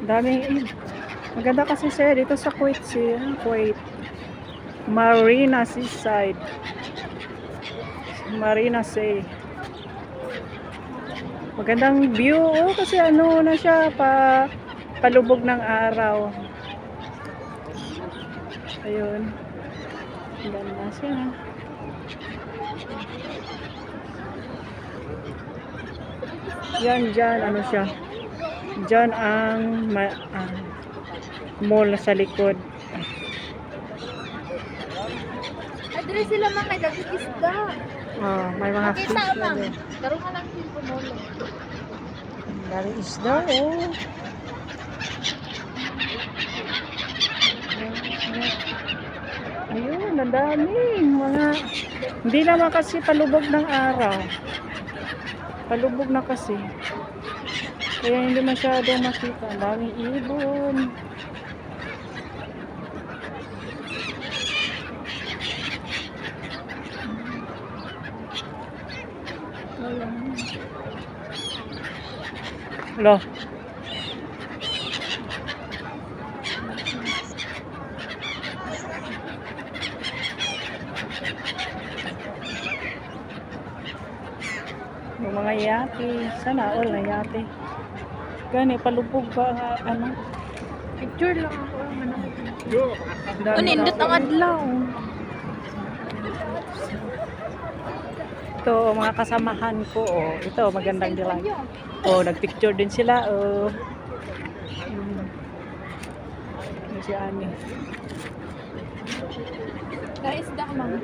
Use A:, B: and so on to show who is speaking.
A: Daming, maganda kasi siya dito sa Kuwait, Kuwait. Marina Seaside. Marina Say. Magandang view, oh, kasi ano na siya, palubog ng araw. Ayun. Ganda siya. Yan, dyan, ano siya. Dyan ang mall sa likod.
B: Adre sila mga nag-isda.
A: Oh, may mga fish
B: Kita
A: na
B: lang.
A: din.
B: Karo ka lang din pumulo.
A: Dari isda, oh. Ayun, ang daming mga, hindi naman kasi palubog ng araw. Palubog na kasi. Kaya hindi masyadong makita. Ang daming ibon. Hello. Yung mga yate. Sana all na yate. Gani, palubog ba ano?
B: Picture lang ako.
A: Dami
B: Unindot
A: tao.
B: ang adlaw.
A: Ito, mga kasamahan ko. Oh. Ito, magandang dilag. Oh, nagpicture din sila. Oh. Si Ani.
B: Kaisda ka, ma'am.